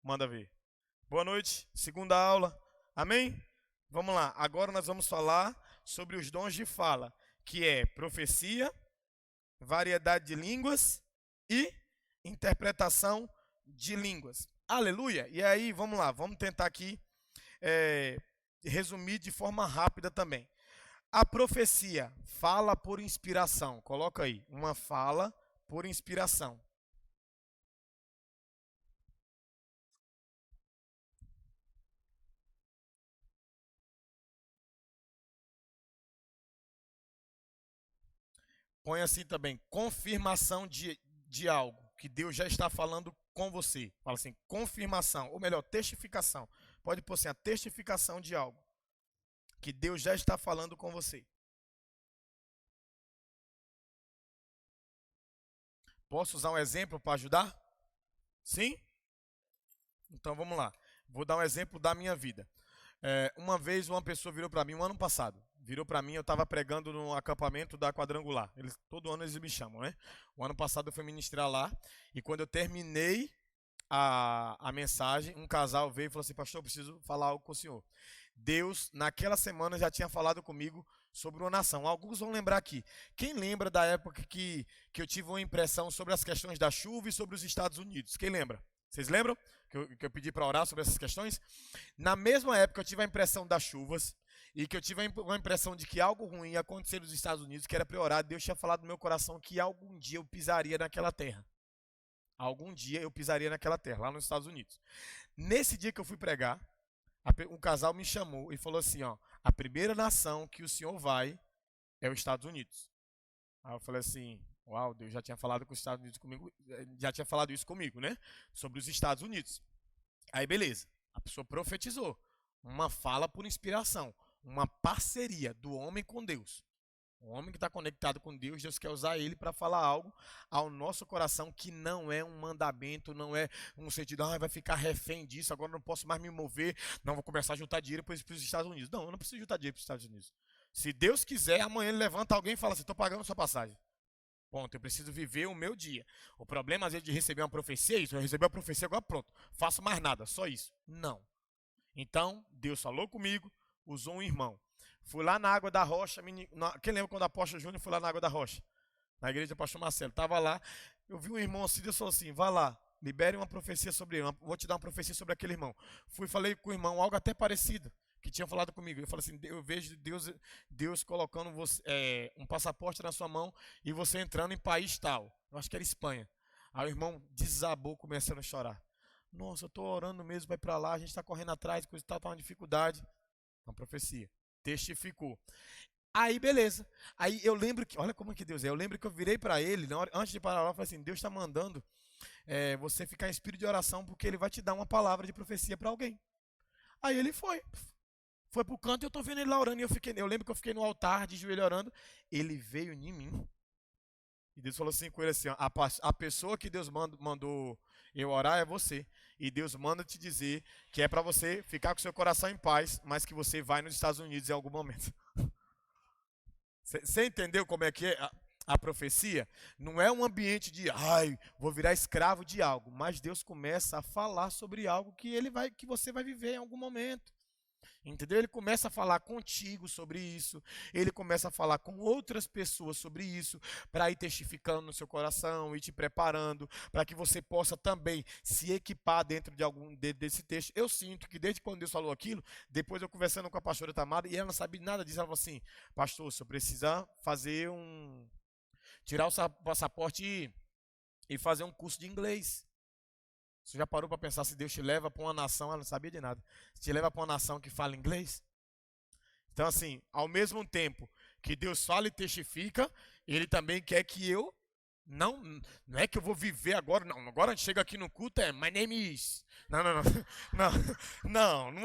Manda ver. Boa noite, segunda aula. Amém? Vamos lá. Agora nós vamos falar sobre os dons de fala, que é profecia, variedade de línguas e interpretação de línguas. Aleluia! E aí, vamos lá. Vamos tentar aqui resumir de forma rápida também. A profecia, fala por inspiração. Coloca aí, uma fala por inspiração. Põe assim também, confirmação de algo, que Deus já está falando com você. Fala assim, confirmação, ou melhor, testificação. Pode pôr assim, a testificação de algo, que Deus já está falando com você. Posso usar um exemplo para ajudar? Sim? Então vamos lá. Vou dar um exemplo da minha vida. Uma vez uma pessoa virou para mim, um ano passado, virou para mim, eu estava pregando no acampamento da Quadrangular. Todo ano eles me chamam, né? O ano passado eu fui ministrar lá, e quando eu terminei a mensagem, um casal veio e falou assim, pastor, eu preciso falar algo com o senhor. Deus, naquela semana, já tinha falado comigo sobre uma nação. Alguns vão lembrar aqui. Quem lembra da época que eu tive uma impressão sobre as questões da chuva e sobre os Estados Unidos? Quem lembra? Vocês lembram que eu pedi para orar sobre essas questões? Na mesma época eu tive a impressão das chuvas e que eu tive uma impressão de que algo ruim ia acontecer nos Estados Unidos, que era para orar. Deus tinha falado no meu coração que algum dia eu pisaria naquela terra. Algum dia eu pisaria naquela terra, lá nos Estados Unidos. Nesse dia que eu fui pregar, um casal me chamou e falou assim, ó, a primeira nação que o senhor vai é os Estados Unidos. Aí eu falei assim, uau, Deus já tinha falado com os Estados Unidos comigo, já tinha falado isso comigo, né? Sobre os Estados Unidos. Aí beleza, a pessoa profetizou, uma fala por inspiração, uma parceria do homem com Deus. O homem que está conectado com Deus, Deus quer usar ele para falar algo ao nosso coração que não é um mandamento, não é um sentido, vai ficar refém disso, agora não posso mais me mover, não vou começar a juntar dinheiro para os Estados Unidos. Não, eu não preciso juntar dinheiro para os Estados Unidos. Se Deus quiser, amanhã ele levanta alguém e fala assim, estou pagando sua passagem. Ponto, eu preciso viver o meu dia. O problema, às vezes, de receber uma profecia é isso, eu recebi a profecia, agora pronto, faço mais nada, só isso. Não. Então, Deus falou comigo, usou um irmão. Fui lá na Água da Rocha, quem lembra quando a Apóstolo Júnior foi lá na Água da Rocha? Na igreja do pastor Marcelo, estava lá, eu vi um irmão assim, Deus falou assim, vá lá, libere uma profecia sobre ele, vou te dar uma profecia sobre aquele irmão. Fui, falei com o irmão, algo até parecido, que tinha falado comigo. Eu falei assim, eu vejo Deus colocando um passaporte na sua mão e você entrando em país tal. Eu acho que era Espanha. Aí o irmão desabou, começando a chorar. Nossa, eu estou orando mesmo, vai para lá, a gente está correndo atrás, coisa e tal, tá uma dificuldade. Uma profecia. Testificou. Aí, beleza. Aí eu lembro que, olha como é que Deus é. Eu lembro que eu virei para ele, antes de parar lá, eu falei assim, Deus está mandando você ficar em espírito de oração, porque ele vai te dar uma palavra de profecia para alguém. Aí ele foi pro canto e eu tô vendo ele lá orando. E eu lembro que eu fiquei no altar, de joelho orando. Ele veio em mim. E Deus falou assim com ele assim, ó, a pessoa que Deus mandou eu orar é você. E Deus manda te dizer que é para você ficar com seu coração em paz, mas que você vai nos Estados Unidos em algum momento. Você entendeu como é que é a profecia? Não é um ambiente de, vou virar escravo de algo, mas Deus começa a falar sobre algo que você vai viver em algum momento. Entendeu? Ele começa a falar contigo sobre isso, ele começa a falar com outras pessoas sobre isso, para ir testificando no seu coração e te preparando, para que você possa também se equipar dentro desse texto. Eu sinto que desde quando Deus falou aquilo, depois eu conversando com a pastora Tamara, e ela não sabia nada disso, ela falou assim, pastor, você precisa tirar o passaporte e fazer um curso de inglês. Você já parou para pensar se Deus te leva para uma nação, ela não sabia de nada, se te leva para uma nação que fala inglês? Então assim, ao mesmo tempo que Deus fala e testifica, Ele também quer que eu, não é que eu vou viver agora, não, agora a gente chega aqui no culto, my name is, não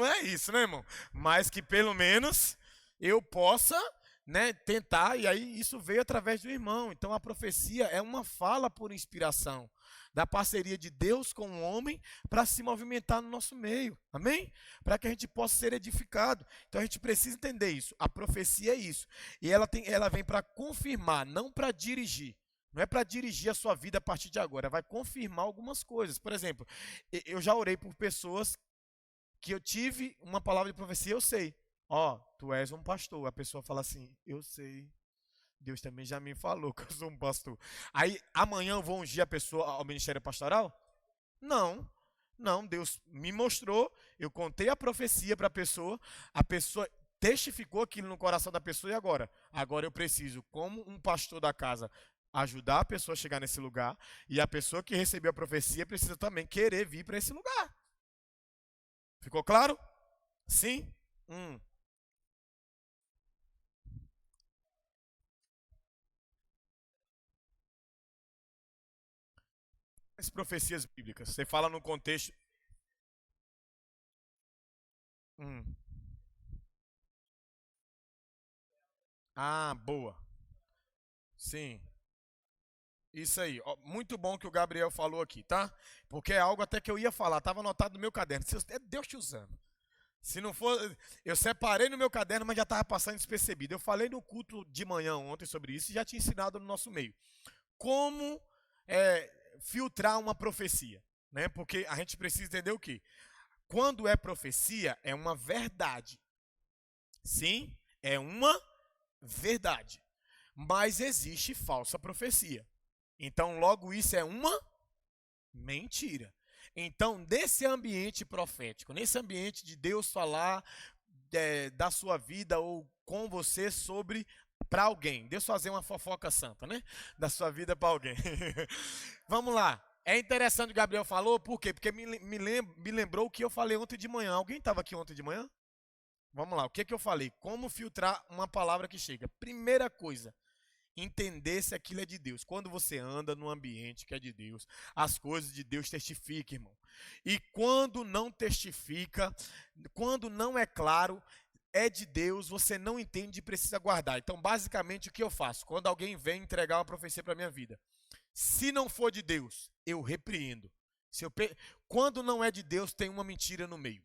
é isso, né, irmão? Mas que pelo menos eu possa, né, tentar, e aí isso veio através do irmão. Então a profecia é uma fala por inspiração, da parceria de Deus com o homem para se movimentar no nosso meio, amém? Para que a gente possa ser edificado. Então a gente precisa entender isso, a profecia é isso, e ela vem para confirmar, não para dirigir. Não é para dirigir a sua vida a partir de agora, vai confirmar algumas coisas. Por exemplo, eu já orei por pessoas que eu tive uma palavra de profecia, eu sei. Ó, tu és um pastor. A pessoa fala assim, eu sei. Deus também já me falou que eu sou um pastor. Aí amanhã eu vou ungir a pessoa ao ministério pastoral? Não. Não, Deus me mostrou, eu contei a profecia para a pessoa testificou aquilo no coração da pessoa e agora? Agora eu preciso, como um pastor da casa, ajudar a pessoa a chegar nesse lugar e a pessoa que recebeu a profecia precisa também querer vir para esse lugar. Ficou claro? Sim? As profecias bíblicas, você fala no contexto. Hum. Ah, boa. Sim. Isso aí. Ó, muito bom que o Gabriel falou aqui, tá? Porque é algo até que eu ia falar, estava anotado no meu caderno. É Deus te usando. Se não for, eu separei no meu caderno, mas já estava passando despercebido. Eu falei no culto de manhã ontem sobre isso e já tinha ensinado no nosso meio. Como filtrar uma profecia, né? Porque a gente precisa entender o quê? Quando é profecia, é uma verdade. Sim, é uma verdade. Mas existe falsa profecia. Então, logo isso é uma mentira. Então, nesse ambiente profético, nesse ambiente de Deus falar da sua vida ou com você sobre para alguém, Deus fazer uma fofoca santa, né? Da sua vida para alguém. Vamos lá. É interessante o que o Gabriel falou, por quê? Porque me lembrou o que eu falei ontem de manhã. Alguém estava aqui ontem de manhã? Vamos lá, o que eu falei? Como filtrar uma palavra que chega? Primeira coisa, entender se aquilo é de Deus. Quando você anda num ambiente que é de Deus, as coisas de Deus testificam, irmão. E quando não testifica, quando não é claro, é de Deus, você não entende e precisa guardar. Então, basicamente, o que eu faço? Quando alguém vem entregar uma profecia para minha vida, se não for de Deus, eu repreendo. Quando não é de Deus, tem uma mentira no meio.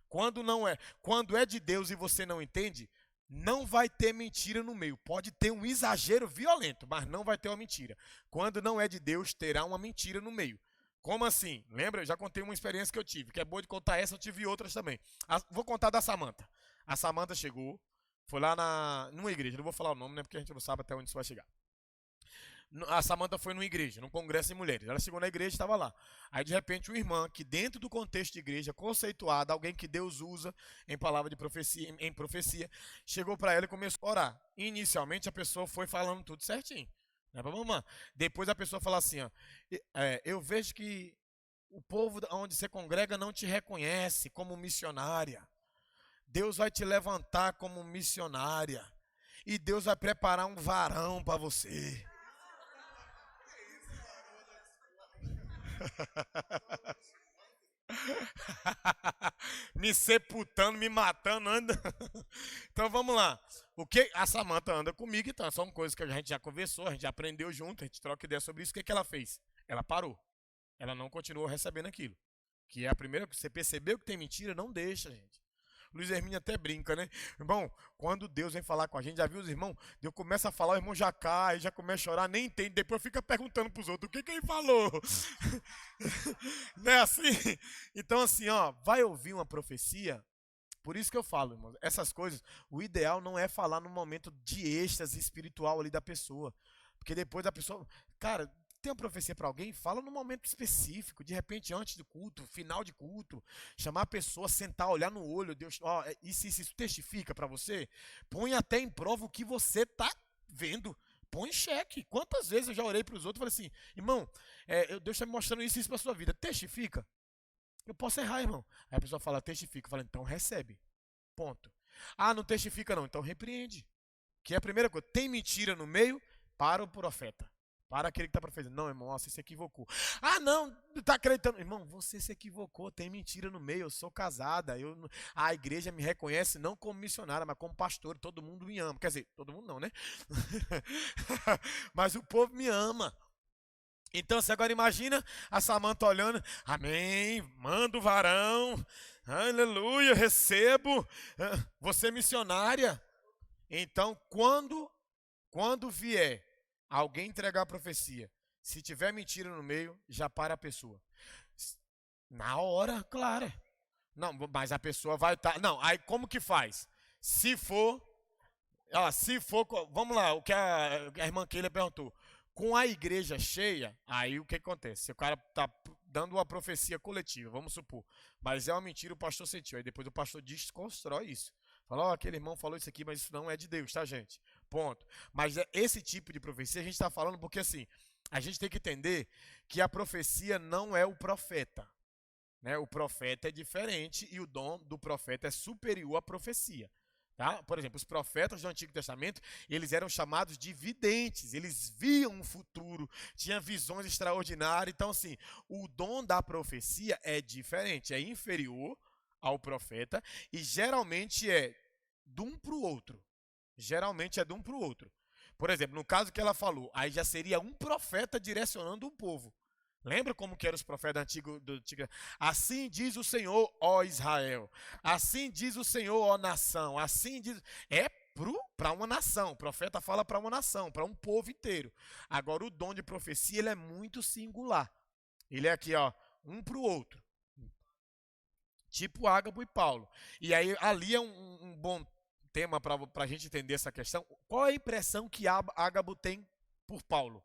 Quando é de Deus e você não entende, não vai ter mentira no meio. Pode ter um exagero violento, mas não vai ter uma mentira. Quando não é de Deus, terá uma mentira no meio. Como assim? Lembra? Eu já contei uma experiência que eu tive, que é boa de contar essa, eu tive outras também. Vou contar da Samanta. A Samanta chegou, foi lá numa igreja, não vou falar o nome, né, porque a gente não sabe até onde isso vai chegar. A Samanta foi numa igreja, num congresso de mulheres. Ela chegou na igreja e estava lá. Aí, de repente, uma irmã que dentro do contexto de igreja, conceituada, alguém que Deus usa em palavra de profecia, em profecia, chegou para ela e começou a orar. Inicialmente, a pessoa foi falando tudo certinho. Né, pra mamãe. Depois a pessoa fala assim, ó, eu vejo que o povo onde você congrega não te reconhece como missionária. Deus vai te levantar como missionária. E Deus vai preparar um varão para você. Me sepultando, me matando, anda. Então vamos lá. O que a Samanta anda comigo, então, são coisas que a gente já conversou, a gente já aprendeu junto, a gente troca ideia sobre isso. O que ela fez? Ela parou. Ela não continuou recebendo aquilo. Que é a primeira que você percebeu que tem mentira, não deixa, gente. Luiz Hermínio até brinca, né? Irmão, quando Deus vem falar com a gente, já viu os irmãos? Deus começa a falar, o irmão já cai, já começa a chorar, nem entende, depois fica perguntando pros outros, o que ele falou? Não é assim? Então assim, ó, vai ouvir uma profecia, por isso que eu falo, irmão, essas coisas, o ideal não é falar no momento de êxtase espiritual ali da pessoa, porque depois a pessoa, cara, tem uma profecia para alguém, fala num momento específico, de repente antes do culto, final de culto, chamar a pessoa, sentar, olhar no olho, Deus, ó, isso testifica para você, põe até em prova o que você tá vendo, põe em xeque. Quantas vezes eu já orei para os outros e falei assim, irmão, Deus está me mostrando isso para sua vida, testifica? Eu posso errar, irmão. Aí a pessoa fala, testifica, eu falo, então recebe, ponto. Ah, não testifica não, então repreende. Que é a primeira coisa, tem mentira no meio, para o profeta. Para aquele que está profetizando. Não, irmão, você se equivocou. Ah, não está acreditando. Irmão, você se equivocou, tem mentira no meio. Eu sou casada. A igreja me reconhece não como missionária, mas como pastor. Todo mundo me ama. Quer dizer, todo mundo não, né? Mas o povo me ama. Então, você agora imagina a Samanta olhando. Amém. Manda o varão. Aleluia, recebo. Você é missionária. Então, quando vier alguém entregar a profecia, se tiver mentira no meio, já para a pessoa. Na hora, claro. Não, mas a pessoa vai estar. Não, aí como que faz? Se for. Se for. Vamos lá, o que a irmã Keila perguntou. Com a igreja cheia, aí o que acontece? Se o cara tá dando uma profecia coletiva, vamos supor, mas é uma mentira, o pastor sentiu. Aí depois o pastor desconstrói isso. Fala, ó, aquele irmão falou isso aqui, mas isso não é de Deus, tá, gente? Ponto. Mas esse tipo de profecia a gente está falando porque assim, a gente tem que entender que a profecia não é o profeta. Né? O profeta é diferente e o dom do profeta é superior à profecia. Tá? Por exemplo, os profetas do Antigo Testamento, eles eram chamados de videntes, eles viam o futuro, tinham visões extraordinárias. Então, assim, o dom da profecia é diferente, é inferior ao profeta e geralmente é de um para o outro. Geralmente é de um para o outro. Por exemplo, no caso que ela falou, aí já seria um profeta direcionando um povo. Lembra como que eram os profetas do Antigo? Assim diz o Senhor, ó Israel. Assim diz o Senhor, ó nação. Assim diz. É para uma nação. O profeta fala para uma nação, para um povo inteiro. Agora, o dom de profecia ele é muito singular. Ele é aqui, ó, um para o outro. Tipo Ágabo e Paulo. E aí, ali é um bom tema para a gente entender essa questão. Qual é a impressão que Ágabo tem por Paulo?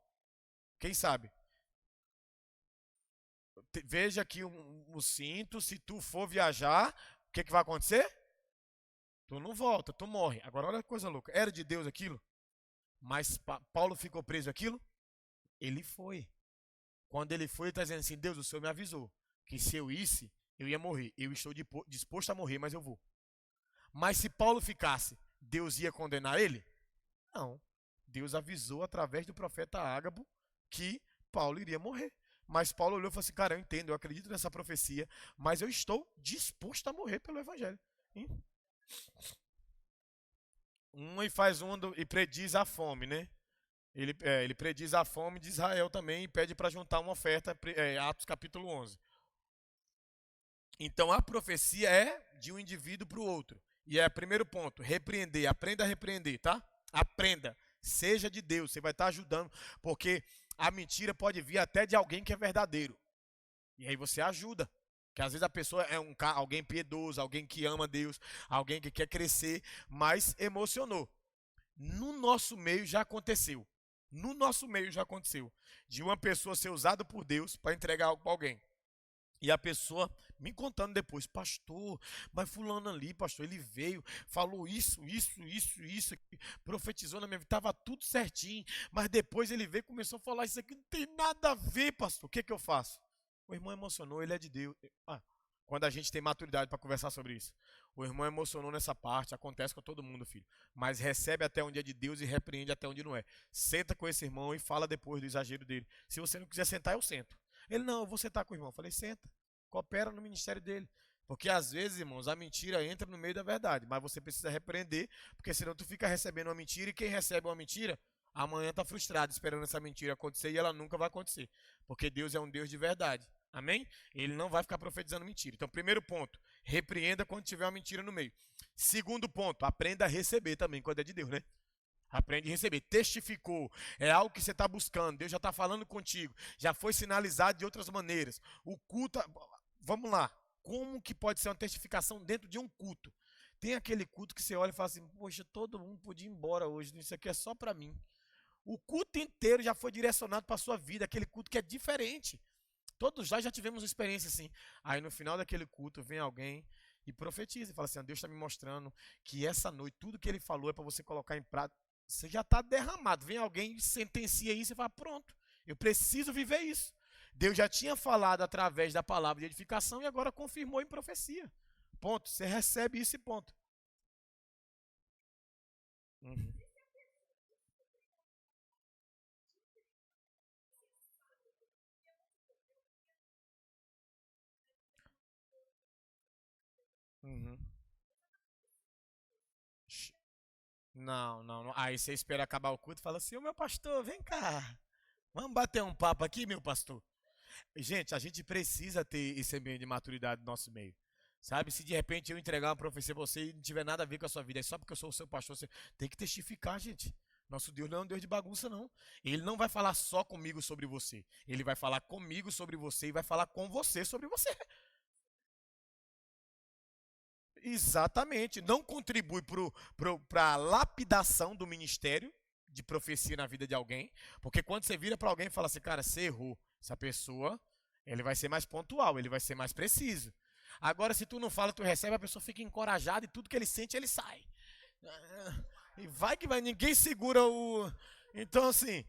Quem sabe? Veja aqui o cinto, se tu for viajar, o que vai acontecer? Tu não volta, tu morre. Agora olha que coisa louca. Era de Deus aquilo? Mas Paulo ficou preso aquilo? Ele foi. Quando ele foi, ele está dizendo assim, Deus, o Senhor me avisou que se eu isse, eu ia morrer. Eu estou disposto a morrer, mas eu vou. Mas se Paulo ficasse, Deus ia condenar ele? Não. Deus avisou através do profeta Ágabo que Paulo iria morrer. Mas Paulo olhou e falou assim, cara, eu entendo, eu acredito nessa profecia, mas eu estou disposto a morrer pelo evangelho. E faz e prediz a fome, né? Ele prediz a fome de Israel também e pede para juntar uma oferta, Atos capítulo 11. Então a profecia é de um indivíduo para o outro. E é primeiro ponto, repreender, aprenda a repreender, tá? Aprenda, seja de Deus, você vai estar ajudando, porque a mentira pode vir até de alguém que é verdadeiro. E aí você ajuda. Porque às vezes a pessoa é alguém piedoso, alguém que ama Deus, alguém que quer crescer, mas emocionou. No nosso meio já aconteceu. No nosso meio já aconteceu. De uma pessoa ser usada por Deus para entregar algo para alguém. E a pessoa me contando depois, pastor, mas fulano ali, pastor, ele veio, falou isso, profetizou na minha vida, estava tudo certinho, mas depois ele veio e começou a falar isso aqui, não tem nada a ver, pastor, o que que eu faço? O irmão emocionou, ele é de Deus. Quando a gente tem maturidade para conversar sobre isso. O irmão emocionou nessa parte, acontece com todo mundo, filho. Mas recebe até onde é de Deus e repreende até onde não é. Senta com esse irmão e fala depois do exagero dele. Se você não quiser sentar, eu sento. Ele, não, eu vou sentar com o irmão. Eu falei, senta, coopera no ministério dele. Porque às vezes, irmãos, a mentira entra no meio da verdade. Mas você precisa repreender, porque senão tu fica recebendo uma mentira e quem recebe uma mentira, amanhã está frustrado esperando essa mentira acontecer e ela nunca vai acontecer. Porque Deus é um Deus de verdade. Amém? Ele não vai ficar profetizando mentira. Então, primeiro ponto, repreenda quando tiver uma mentira no meio. Segundo ponto, aprenda a receber também quando é de Deus, né? Aprende a receber. Testificou. É algo que você está buscando. Deus já está falando contigo. Já foi sinalizado de outras maneiras. O culto. Vamos lá. Como que pode ser uma testificação dentro de um culto? Tem aquele culto que você olha e fala assim: poxa, todo mundo podia ir embora hoje. Isso aqui é só para mim. O culto inteiro já foi direcionado para a sua vida. Aquele culto que é diferente. Todos nós já tivemos uma experiência assim. Aí no final daquele culto vem alguém e profetiza e fala assim: Deus está me mostrando que essa noite tudo que ele falou é para você colocar em prática. Você já está derramado. Vem alguém e sentencia isso e fala: pronto, eu preciso viver isso. Deus já tinha falado através da palavra de edificação e agora confirmou em profecia. Ponto. Você recebe isso e ponto. Uhum. Uhum. Não, não, não. Aí você espera acabar o culto e fala assim: ô meu pastor, vem cá. Vamos bater um papo aqui, meu pastor. Gente, a gente precisa ter esse ambiente de maturidade no nosso meio. Sabe? Se de repente eu entregar uma profecia a você e não tiver nada a ver com a sua vida, é só porque eu sou o seu pastor, você tem que testificar, gente. Nosso Deus não é um Deus de bagunça, não. Ele não vai falar só comigo sobre você. Ele vai falar comigo sobre você e vai falar com você sobre você. Exatamente. Não contribui para a lapidação do ministério de profecia na vida de alguém. Porque quando você vira para alguém e fala assim, cara, você errou. Essa pessoa, ele vai ser mais pontual, ele vai ser mais preciso. Agora, se tu não fala, tu recebe, a pessoa fica encorajada e tudo que ele sente, ele sai. E vai que vai, ninguém segura o. Então, assim.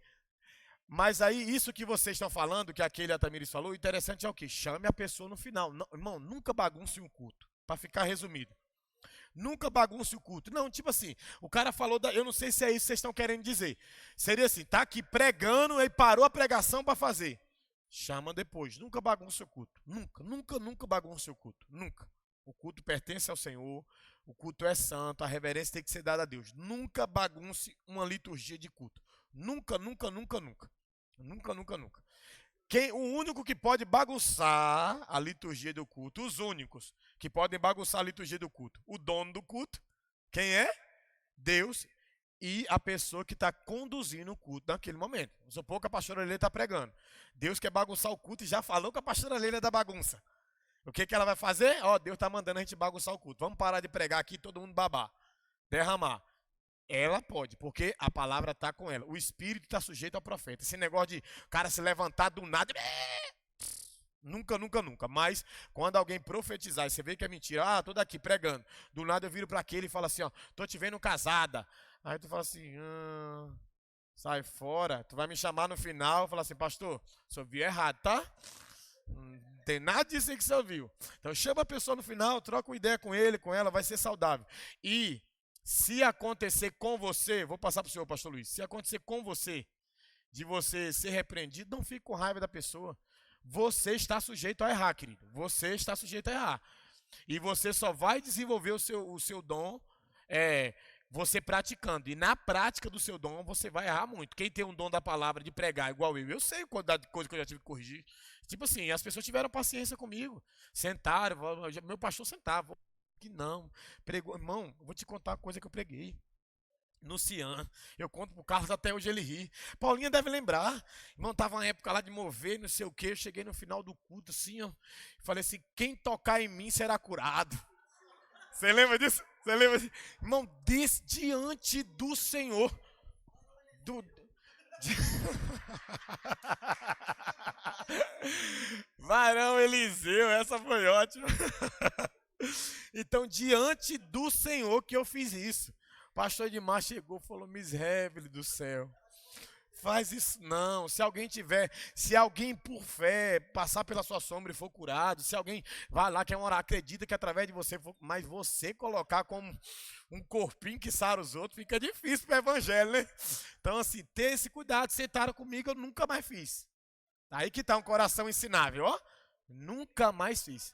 Mas aí, isso que vocês estão falando, que aquele Atamiris falou, o interessante é o quê? Chame a pessoa no final. Não, irmão, nunca bagunce um culto. Para ficar resumido. Nunca bagunce o culto. Não, tipo assim, o cara falou, eu não sei se é isso que vocês estão querendo dizer. Seria assim, tá aqui pregando e parou a pregação para fazer. Chama depois. Nunca bagunce o culto. Nunca, nunca, nunca bagunce o culto. Nunca. O culto pertence ao Senhor. O culto é santo. A reverência tem que ser dada a Deus. Nunca bagunce uma liturgia de culto. Nunca, nunca, nunca, nunca. Nunca, nunca, nunca. O único que pode bagunçar a liturgia do culto, os únicos que podem bagunçar a liturgia do culto, o dono do culto, quem é? Deus e a pessoa que está conduzindo o culto naquele momento. Vamos supor que a pastora Leila está pregando. Deus quer bagunçar o culto e já falou que a pastora Leila é da bagunça. O que ela vai fazer? Ó, Deus está mandando a gente bagunçar o culto. Vamos parar de pregar aqui, todo mundo babar, derramar. Ela pode, porque a palavra está com ela. O espírito está sujeito ao profeta. Esse negócio de cara se levantar do nada. Nunca, nunca, nunca. Mas quando alguém profetizar e você vê que é mentira, tô daqui pregando. Do nada eu viro para aquele e falo assim, ó, tô te vendo casada. Aí tu fala assim, sai fora. Tu vai me chamar no final e falar assim, pastor, você ouviu errado, tá? Não tem nada disso aí que você ouviu. Então chama a pessoa no final, troca uma ideia com ele, com ela, vai ser saudável. E se acontecer com você, vou passar para o senhor, pastor Luiz, se acontecer com você, de você ser repreendido, não fique com raiva da pessoa. Você está sujeito a errar, querido. Você está sujeito a errar. E você só vai desenvolver o seu dom você praticando. E na prática do seu dom, você vai errar muito. Quem tem um dom da palavra de pregar igual eu sei a quantidade de coisa que eu já tive que corrigir. Tipo assim, as pessoas tiveram paciência comigo. Sentaram, meu pastor sentava. Que não, pregou, irmão, vou te contar uma coisa que eu preguei no Cian, eu conto pro Carlos até hoje ele ri. Paulinha deve lembrar, irmão, tava uma época lá de mover, não sei o que, eu cheguei no final do culto assim, ó, falei assim, quem tocar em mim será curado. Você lembra disso? Você lembra disso? Irmão, diante do Senhor, de... Varão Eliseu, essa foi ótima. Então, diante do Senhor que eu fiz isso. O pastor Edmar chegou e falou, miséria do céu. Faz isso não. Se alguém por fé passar pela sua sombra e for curado, se alguém vai lá, quer orar, acredita que através de você, mas você colocar como um corpinho que sara os outros, fica difícil para o evangelho, né? Então, assim, ter esse cuidado. Sentaram comigo, eu nunca mais fiz. Aí que tá um coração ensinável, ó. Nunca mais fiz.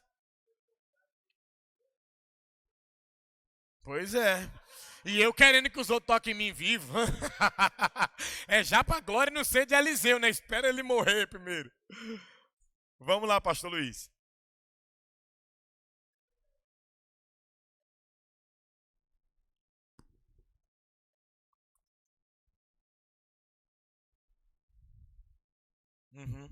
Pois é. E eu querendo que os outros toquem em mim vivo. É já pra glória não ser de Eliseu, né? Espera ele morrer primeiro. Vamos lá, pastor Luiz. Uhum.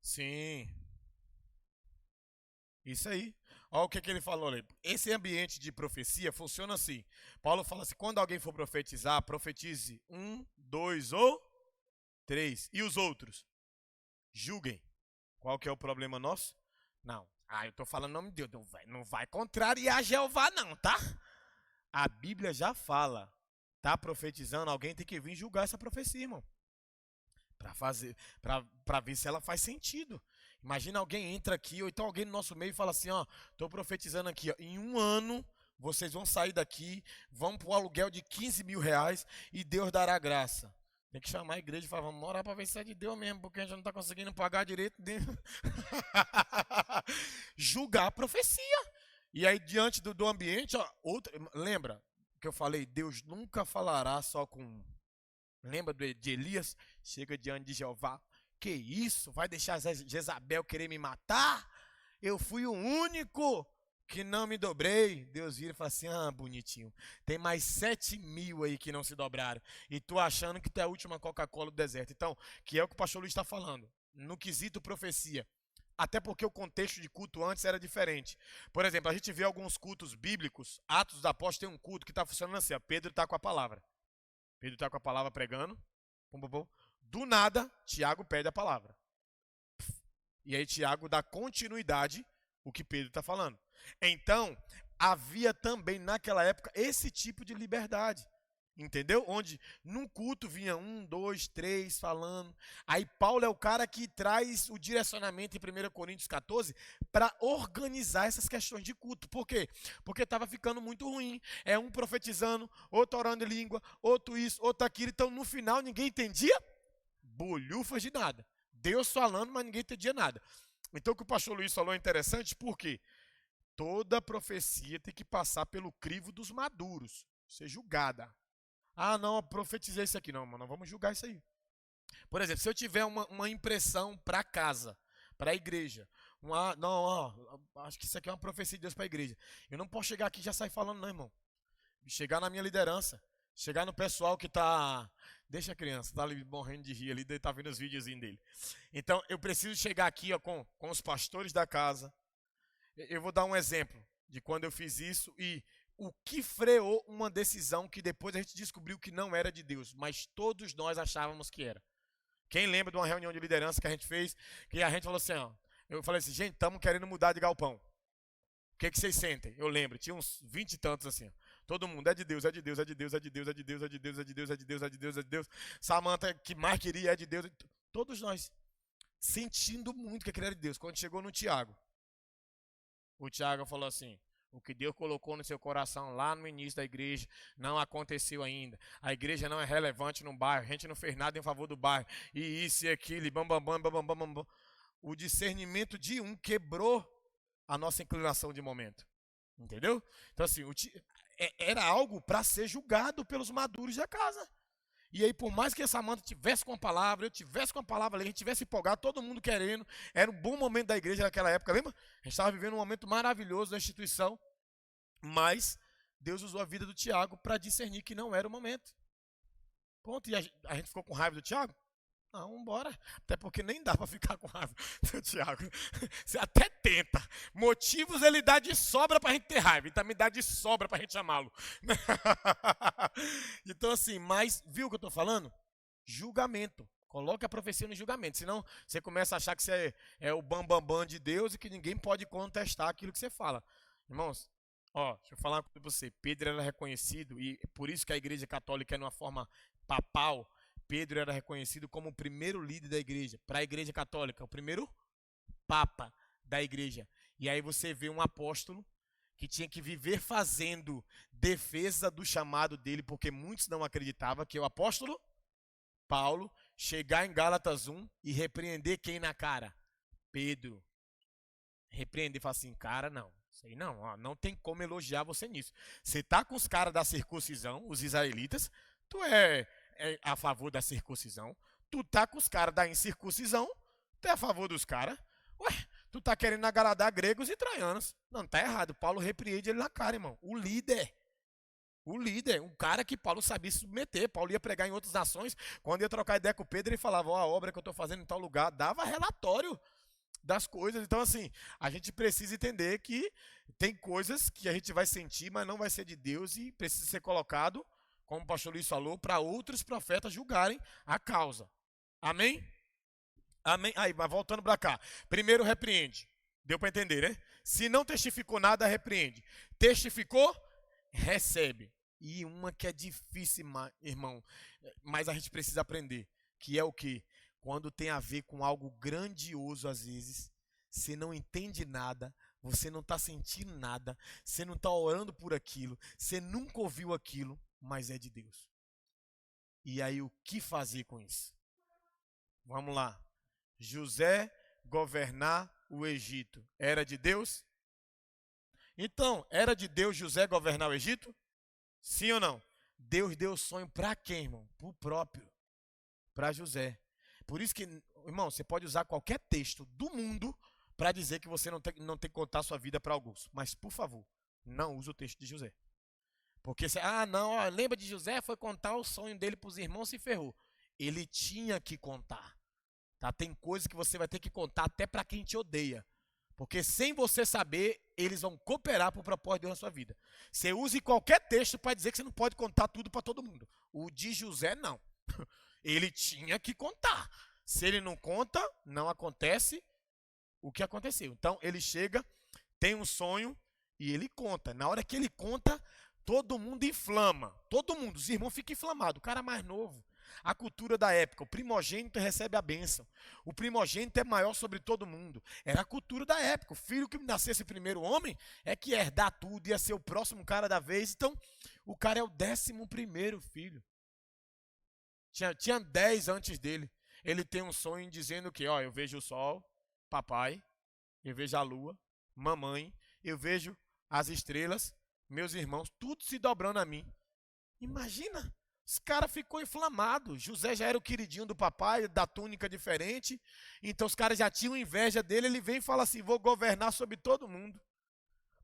Sim. Isso aí. Olha o que ele falou ali. Esse ambiente de profecia funciona assim. Paulo fala assim: quando alguém for profetizar, profetize 1, 2 ou 3. E os outros? Julguem. Qual que é o problema nosso? Não. Eu tô falando em nome de Deus. Não vai contrariar Jeová, não, tá? A Bíblia já fala. Tá profetizando, alguém tem que vir julgar essa profecia, irmão. Para ver se ela faz sentido. Imagina alguém entra aqui, ou então alguém no nosso meio fala assim, ó, tô profetizando aqui, ó, em 1 ano vocês vão sair daqui, vão pro aluguel de 15 mil reais e Deus dará graça. Tem que chamar a igreja e falar, vamos orar para ver se é de Deus mesmo, porque a gente não está conseguindo pagar direito dele. Julgar a profecia. E aí, diante do ambiente, ó, lembra que eu falei, Deus nunca falará só com um. Lembra de Elias? Chega diante de Jeová. Que isso? Vai deixar Jezabel querer me matar? Eu fui o único. que não me dobrei, Deus vira e fala assim, ah, bonitinho, tem mais 7.000 aí que não se dobraram, e tu achando que tu é a última Coca-Cola do deserto. Então, que é o que o pastor Luiz está falando, no quesito profecia, até porque o contexto de culto antes era diferente. Por exemplo, a gente vê alguns cultos bíblicos, Atos dos Apóstolos tem um culto que está funcionando assim, ó, Pedro está com a palavra. Pedro está com a palavra pregando, pum, pum, pum. Do nada, Tiago pede a palavra. E aí Tiago dá continuidade ao que Pedro está falando. Então, havia também naquela época esse tipo de liberdade. Entendeu? Onde num culto vinha 1, 2, 3 falando. Aí Paulo é o cara que traz o direcionamento em 1 Coríntios 14 para organizar essas questões de culto. Por quê? Porque estava ficando muito ruim. É um profetizando, outro orando em língua, outro isso, outro aquilo. Então no final ninguém entendia bolhufas de nada. Deus falando, mas ninguém entendia nada. Então o que o pastor Luiz falou é interessante porque toda profecia tem que passar pelo crivo dos maduros, ser julgada. Ah, não, eu profetizei isso aqui. Não, mano, vamos julgar isso aí. Por exemplo, se eu tiver uma impressão para casa, para a igreja, não, ó, acho que isso aqui é uma profecia de Deus para a igreja. Eu não posso chegar aqui e já sair falando, não, irmão. Chegar na minha liderança, chegar no pessoal que tá... Deixa a criança, tá ali morrendo de rir ali, tá vendo os videozinhos dele. Então, eu preciso chegar aqui ó, com os pastores da casa. Eu vou dar um exemplo de quando eu fiz isso e o que freou uma decisão que depois a gente descobriu que não era de Deus, mas todos nós achávamos que era. Quem lembra de uma reunião de liderança que a gente fez, que a gente falou assim, ó, eu falei assim, gente, estamos querendo mudar de galpão. O que vocês sentem? Eu lembro, tinha uns 20 e tantos assim, ó. Todo mundo, é de Deus, é de Deus, é de Deus, é de Deus, é de Deus, é de Deus, é de Deus, é de Deus, é de Deus, é de Deus. Samanta, que mais queria, é de Deus. Todos nós, sentindo muito que aquele era de Deus. Quando chegou no Tiago, o Tiago falou assim, o que Deus colocou no seu coração lá no início da igreja não aconteceu ainda. A igreja não é relevante no bairro, a gente não fez nada em favor do bairro. E isso e aquilo, e bam, bam, bam, bam, bam, bam, bam. O discernimento de um quebrou a nossa inclinação de momento. Entendeu? Então assim, era algo para ser julgado pelos maduros da casa. E aí, por mais que essa Samanta tivesse com a palavra, eu tivesse com a palavra, a gente tivesse empolgado, todo mundo querendo, era um bom momento da igreja naquela época, lembra? A gente estava vivendo um momento maravilhoso da instituição, mas Deus usou a vida do Tiago para discernir que não era o momento. Ponto. E a gente ficou com raiva do Tiago? Não, vambora. Até porque nem dá para ficar com raiva do Tiago. Você até tenta. Motivos ele dá de sobra para a gente ter raiva. E também dá de sobra para a gente amá-lo. Então assim, mas viu o que eu estou falando? Julgamento. Coloque a profecia no julgamento. Senão você começa a achar que você é o bambambam de Deus e que ninguém pode contestar aquilo que você fala. Irmãos, ó, deixa eu falar uma coisa para você. Pedro era reconhecido e por isso que a igreja católica é numa forma papal. Pedro era reconhecido como o primeiro líder da igreja, para a igreja católica, o primeiro papa da igreja. E aí você vê um apóstolo que tinha que viver fazendo defesa do chamado dele, porque muitos não acreditavam que o apóstolo Paulo chegar em Gálatas 1 e repreender quem na cara? Pedro. Repreender e falar assim, cara, não. Isso aí não, ó, não tem como elogiar você nisso. Você tá com os caras da circuncisão, os israelitas, tu é a favor da circuncisão, tu tá com os caras da incircuncisão, tu é a favor dos caras, ué, tu tá querendo agradar gregos e traianos. Não, tá errado, Paulo repreende ele na cara, irmão. O líder, um cara que Paulo sabia se submeter, Paulo ia pregar em outras nações, quando ia trocar ideia com Pedro, ele falava, ó, a obra que eu tô fazendo em tal lugar, dava relatório das coisas. Então assim, a gente precisa entender que tem coisas que a gente vai sentir, mas não vai ser de Deus e precisa ser colocado, como o pastor Luiz falou, para outros profetas julgarem a causa. Amém? Amém? Aí, mas voltando para cá. Primeiro repreende. Deu para entender, né? Se não testificou nada, repreende. Testificou, recebe. E uma que é difícil, irmão, mas a gente precisa aprender, que é o quê? Quando tem a ver com algo grandioso, às vezes, você não entende nada, você não está sentindo nada, você não está orando por aquilo, você nunca ouviu aquilo, mas é de Deus. E aí o que fazer com isso? Vamos lá. José governar o Egito. Era de Deus? Então, era de Deus José governar o Egito? Sim ou não? Deus deu o sonho para quem, irmão? Para o próprio. Para José. Por isso que, irmão, você pode usar qualquer texto do mundo para dizer que você não tem que contar a sua vida para alguns. Mas, por favor, não use o texto de José. Porque, não, ó, lembra de José, foi contar o sonho dele para os irmãos, se ferrou. Ele tinha que contar. Tá? Tem coisas que você vai ter que contar até para quem te odeia. Porque sem você saber, eles vão cooperar para o propósito de Deus na sua vida. Você use qualquer texto para dizer que você não pode contar tudo para todo mundo. O de José, não. Ele tinha que contar. Se ele não conta, não acontece o que aconteceu. Então, ele chega, tem um sonho e ele conta. Na hora que ele conta, todo mundo inflama. Todo mundo, os irmãos ficam inflamados. O cara mais novo. A cultura da época, o primogênito recebe a bênção. O primogênito é maior sobre todo mundo. Era a cultura da época. O filho que nascesse primeiro homem é que ia herdar tudo, ia ser o próximo cara da vez. Então, o cara é o 11º filho. Tinha 10 antes dele. Ele tem um sonho dizendo que, ó, eu vejo o sol, papai, eu vejo a lua, mamãe, eu vejo as estrelas, meus irmãos, tudo se dobrando a mim. Imagina, esse cara ficou inflamado. José já era o queridinho do papai, da túnica diferente, então os caras já tinham inveja dele, ele vem e fala assim, vou governar sobre todo mundo.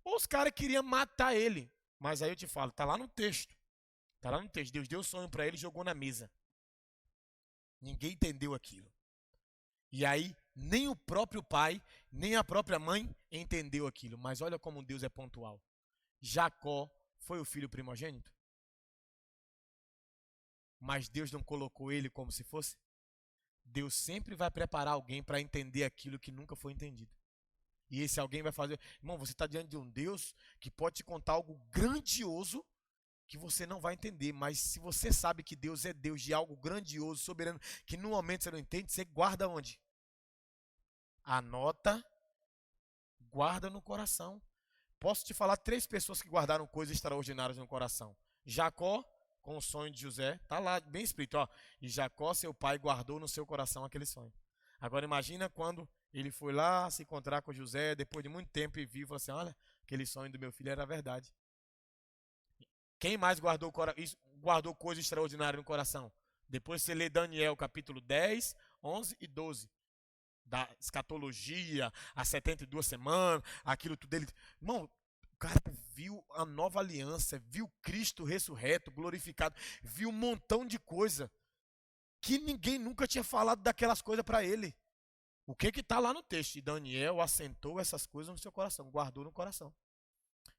Ou os caras queriam matar ele, mas aí eu te falo, tá lá no texto, Deus deu sonho para ele e jogou na mesa. Ninguém entendeu aquilo. E aí, nem o próprio pai, nem a própria mãe entendeu aquilo. Mas olha como Deus é pontual. Jacó foi o filho primogênito. Mas Deus não colocou ele como se fosse. Deus sempre vai preparar alguém para entender aquilo que nunca foi entendido. E esse alguém vai fazer... Irmão, você está diante de um Deus que pode te contar algo grandioso que você não vai entender, mas se você sabe que Deus é Deus de algo grandioso, soberano, que no momento você não entende, você guarda onde? Anota, guarda no coração. Posso te falar 3 pessoas que guardaram coisas extraordinárias no coração. Jacó, com o sonho de José, tá lá bem escrito, ó. E Jacó, seu pai, guardou no seu coração aquele sonho. Agora imagina quando ele foi lá se encontrar com José, depois de muito tempo, e viu e falou assim, olha, aquele sonho do meu filho era verdade. Quem mais guardou coisa extraordinária no coração? Depois você lê Daniel, capítulo 10, 11 e 12. Da escatologia, as 72 semanas, aquilo tudo dele. Irmão, o cara viu a nova aliança, viu Cristo ressurreto, glorificado, viu um montão de coisa que ninguém nunca tinha falado daquelas coisas para ele. O que está lá no texto? E Daniel assentou essas coisas no seu coração, guardou no coração.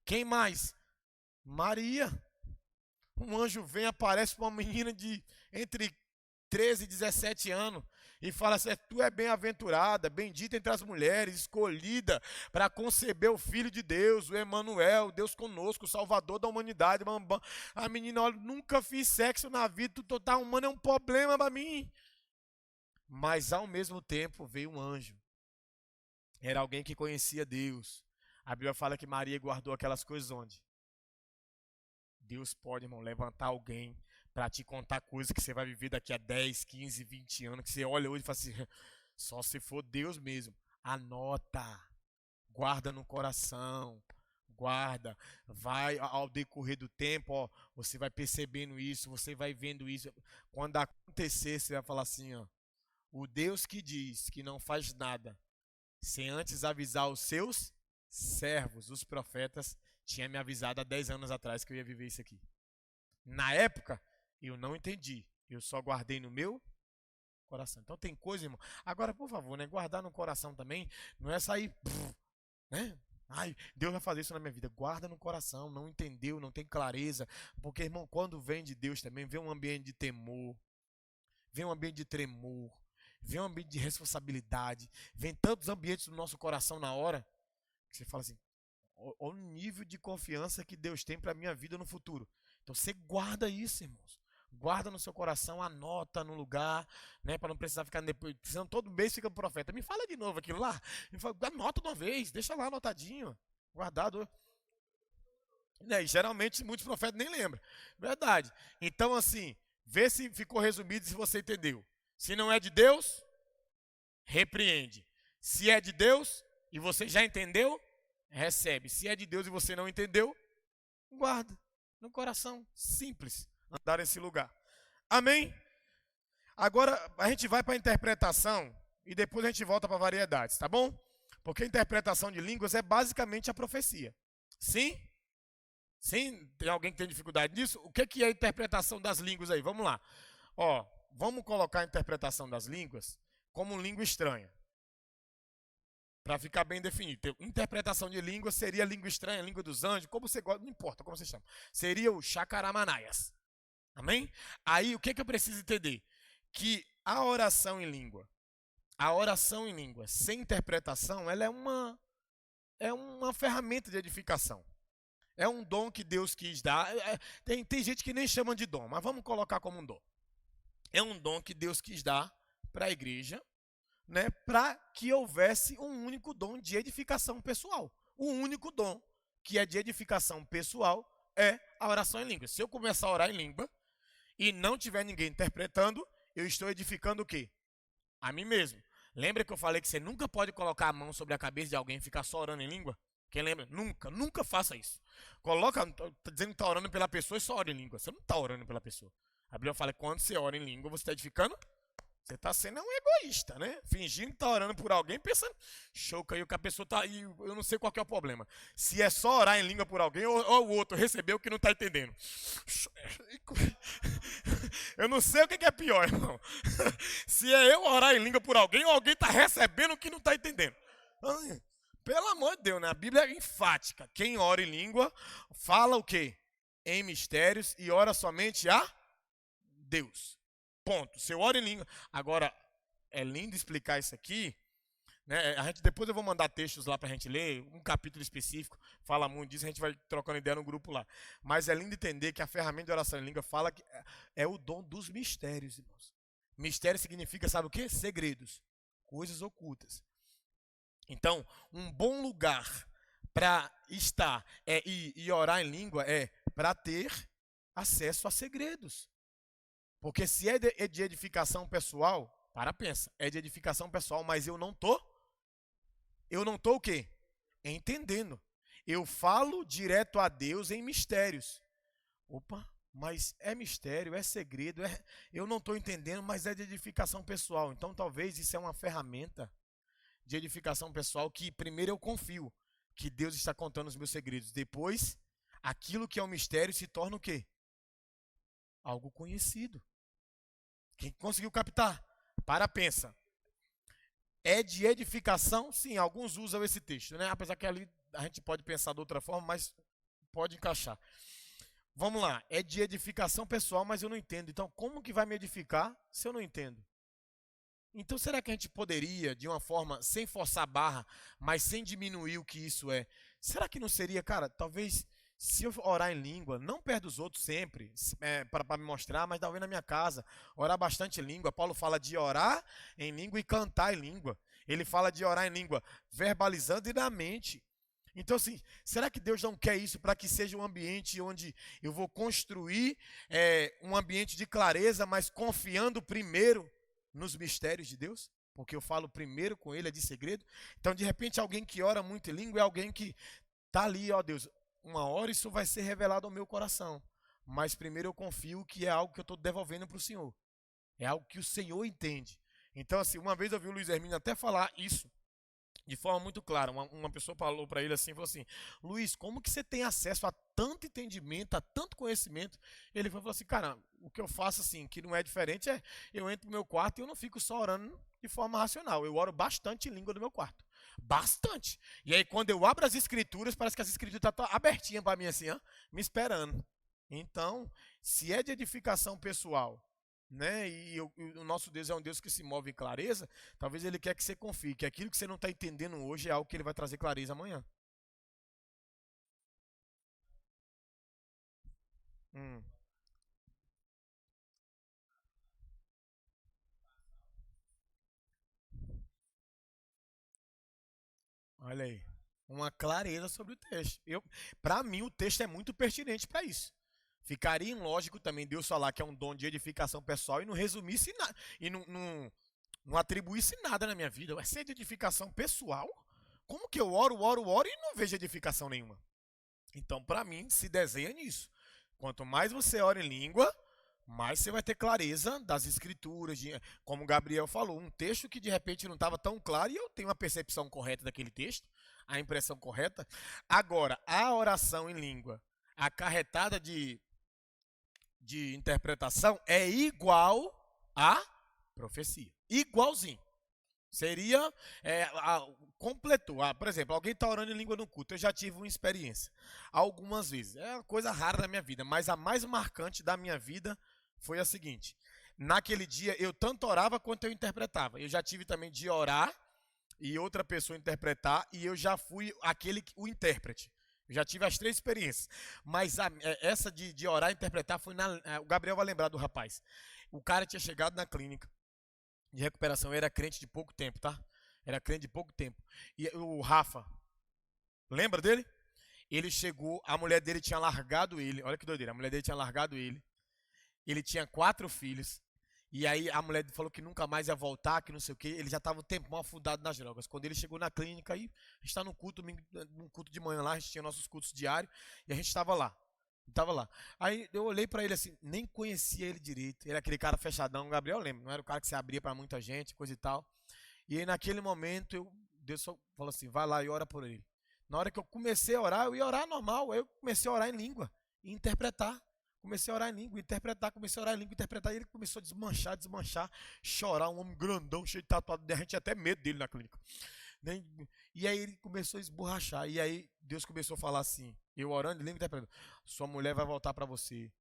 Quem mais? Maria. Um anjo vem, aparece para uma menina de entre 13 e 17 anos e fala assim, tu é bem-aventurada, bendita entre as mulheres, escolhida para conceber o Filho de Deus, o Emanuel, Deus conosco, o Salvador da humanidade. A menina, olha, nunca fiz sexo na vida, tu tá humano, é um problema para mim. Mas ao mesmo tempo veio um anjo. Era alguém que conhecia Deus. A Bíblia fala que Maria guardou aquelas coisas onde? Deus pode, irmão, levantar alguém para te contar coisas que você vai viver daqui a 10, 15, 20 anos, que você olha hoje e fala assim, só se for Deus mesmo. Anota, guarda no coração, guarda, vai ao decorrer do tempo, ó, você vai percebendo isso, você vai vendo isso. Quando acontecer, você vai falar assim, ó, o Deus que diz que não faz nada sem antes avisar os seus servos, os profetas, tinha me avisado há 10 anos atrás que eu ia viver isso aqui. Na época, eu não entendi. Eu só guardei no meu coração. Então tem coisa, irmão. Agora, por favor, né? Guardar no coração também não é sair, né? Ai, Deus vai fazer isso na minha vida. Guarda no coração, não entendeu, não tem clareza. Porque, irmão, quando vem de Deus também, vem um ambiente de temor, vem um ambiente de tremor, vem um ambiente de responsabilidade, vem tantos ambientes do nosso coração na hora, que você fala assim, olha o nível de confiança que Deus tem para a minha vida no futuro. Então você guarda isso, irmãos. Guarda no seu coração, anota no lugar, né, para não precisar ficar depois, precisando todo mês fica profeta. Me fala de novo aquilo lá. Me fala, anota de uma vez, deixa lá anotadinho, guardado. E geralmente muitos profetas nem lembram. Verdade. Então assim, vê se ficou resumido, se você entendeu. Se não é de Deus, repreende. Se é de Deus e você já entendeu, recebe. Se é de Deus e você não entendeu, guarda no coração. Simples andar nesse lugar. Amém? Agora a gente vai para a interpretação e depois a gente volta para variedades, tá bom? Porque a interpretação de línguas é basicamente a profecia. Sim? Sim? Tem alguém que tem dificuldade nisso? O que é a interpretação das línguas aí? Vamos lá. Ó, vamos colocar a interpretação das línguas como língua estranha. Para ficar bem definido. Interpretação de língua seria língua estranha, língua dos anjos, como você gosta, não importa como você chama. Seria o chacaramanaias. Amém? Aí o que eu preciso entender? Que a oração em língua sem interpretação, ela é uma ferramenta de edificação. É um dom que Deus quis dar. Tem gente que nem chama de dom, mas vamos colocar como um dom. É um dom que Deus quis dar para a igreja, né, para que houvesse um único dom de edificação pessoal. O único dom que é de edificação pessoal é a oração em língua. Se eu começar a orar em língua e não tiver ninguém interpretando, eu estou edificando o quê? A mim mesmo. Lembra que eu falei que você nunca pode colocar a mão sobre a cabeça de alguém e ficar só orando em língua? Quem lembra? Nunca faça isso. Coloca, tá dizendo que está orando pela pessoa e só ora em língua. Você não está orando pela pessoa. A Bíblia fala que quando você ora em língua, você está edificando. Você está sendo um egoísta, né? Fingindo que está orando por alguém, pensando, show, caiu que a pessoa está aí, eu não sei qual que é o problema. Se é só orar em língua por alguém, ou o outro recebeu que não está entendendo. Eu não sei o que é pior, irmão. Se é eu orar em língua por alguém, ou alguém está recebendo o que não está entendendo. Pelo amor de Deus, né? A Bíblia é enfática. Quem ora em língua, fala o quê? Em mistérios e ora somente a Deus. Ponto. Se eu oro em língua. Agora, é lindo explicar isso aqui, né? Depois eu vou mandar textos lá pra gente ler, um capítulo específico, fala muito disso, a gente vai trocando ideia no grupo lá. Mas é lindo entender que a ferramenta de oração em língua fala que é o dom dos mistérios, irmãos. Mistério significa, sabe o quê? Segredos, coisas ocultas. Então, um bom lugar para estar e orar em língua é para ter acesso a segredos. Porque se é de edificação pessoal, pensa, é de edificação pessoal, mas eu não tô o quê? Entendendo. Eu falo direto a Deus em mistérios. Opa, mas é mistério, é segredo, eu não estou entendendo, mas é de edificação pessoal. Então talvez isso é uma ferramenta de edificação pessoal que primeiro eu confio que Deus está contando os meus segredos. Depois, aquilo que é um mistério se torna o quê? Algo conhecido. Quem conseguiu captar? Pensa. É de edificação? Sim, alguns usam esse texto, né? Apesar que ali a gente pode pensar de outra forma, mas pode encaixar. Vamos lá, é de edificação pessoal, mas eu não entendo. Então, como que vai me edificar se eu não entendo? Então, será que a gente poderia, de uma forma, sem forçar a barra, mas sem diminuir o que isso é? Será que não seria, cara, talvez... Se eu orar em língua, não perto dos outros sempre, para me mostrar, mas talvez na minha casa, orar bastante em língua. Paulo fala de orar em língua e cantar em língua. Ele fala de orar em língua verbalizando e na mente. Então, assim, será que Deus não quer isso para que seja um ambiente onde eu vou construir um ambiente de clareza, mas confiando primeiro nos mistérios de Deus? Porque eu falo primeiro com ele, é de segredo. Então, de repente, alguém que ora muito em língua é alguém que está ali, ó Deus, uma hora isso vai ser revelado ao meu coração. Mas primeiro eu confio que é algo que eu estou devolvendo para o Senhor. É algo que o Senhor entende. Então, assim, uma vez eu vi o Luiz Hermínio até falar isso de forma muito clara. Uma pessoa falou para ele assim, falou assim, Luiz, como que você tem acesso a tanto entendimento, a tanto conhecimento? Ele falou assim, cara, o que eu faço assim, que não é diferente, é eu entro no meu quarto e eu não fico só orando de forma racional. Eu oro bastante em língua do meu quarto. Bastante. E aí, quando eu abro as escrituras, parece que as escrituras estão abertinhas para mim assim, ó, me esperando. Então, se é de edificação pessoal, né, o nosso Deus é um Deus que se move em clareza, talvez Ele quer que você confie que aquilo que você não está entendendo hoje é algo que Ele vai trazer clareza amanhã. Hum. Olha aí. Uma clareza sobre o texto. Para mim, o texto é muito pertinente para isso. Ficaria ilógico também Deus falar que é um dom de edificação pessoal e não resumisse nada, e não atribuísse nada na minha vida. Vai ser de edificação pessoal? Como que eu oro e não vejo edificação nenhuma? Então, para mim, se desenha nisso. Quanto mais você ora em língua, Mas você vai ter clareza das escrituras, como o Gabriel falou, um texto que de repente não estava tão claro e eu tenho a percepção correta daquele texto, a impressão correta. Agora, a oração em língua acarretada de interpretação é igual à profecia. Igualzinho. Seria, completou. Por exemplo, alguém está orando em língua no culto. Eu já tive uma experiência. Algumas vezes. É uma coisa rara da minha vida. Mas a mais marcante da minha vida foi a seguinte. Naquele dia, eu tanto orava quanto eu interpretava. Eu já tive também de orar e outra pessoa interpretar. E eu já fui o intérprete. Eu já tive as três experiências. Mas essa de orar e interpretar foi o Gabriel vai lembrar do rapaz. O cara tinha chegado na clínica de recuperação, eu era crente de pouco tempo, tá? Era crente de pouco tempo. E o Rafa, lembra dele? Ele chegou, a mulher dele tinha largado ele, olha que doideira, a mulher dele tinha largado ele tinha 4 filhos, e aí a mulher falou que nunca mais ia voltar, que não sei o que, ele já estava um tempo afundado nas drogas. Quando ele chegou na clínica, aí, a gente está no culto, num culto de manhã lá, a gente tinha nossos cultos diários, e a gente estava lá. Tava lá. Aí eu olhei pra ele assim, nem conhecia ele direito. Ele era aquele cara fechadão, o Gabriel lembra, não era o cara que se abria pra muita gente, coisa e tal. E aí naquele momento, Deus só falou assim, vai lá e ora por ele. Na hora que eu comecei a orar, eu ia orar normal. Aí eu comecei a orar em língua e interpretar. Comecei a orar em língua, interpretar, comecei a orar em língua, interpretar. E ele começou a desmanchar, chorar. Um homem grandão, cheio de tatuado. A gente tinha até medo dele na clínica. E aí ele começou a esborrachar. E aí Deus começou a falar assim, eu orando em língua, interpretando. Sua mulher vai voltar para você.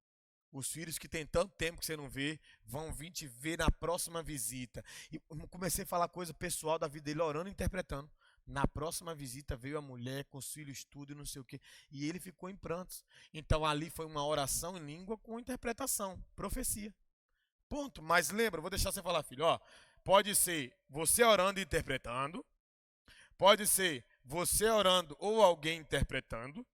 Os filhos que tem tanto tempo que você não vê, vão vir te ver na próxima visita. E comecei a falar coisa pessoal da vida dele, orando e interpretando. Na próxima visita veio a mulher com os filhos, tudo e não sei o quê. E ele ficou em prantos. Então ali foi uma oração em língua com interpretação, profecia. Ponto. Mas lembra, vou deixar você falar, filho. Ó, pode ser você orando e interpretando. Pode ser você orando ou alguém interpretando.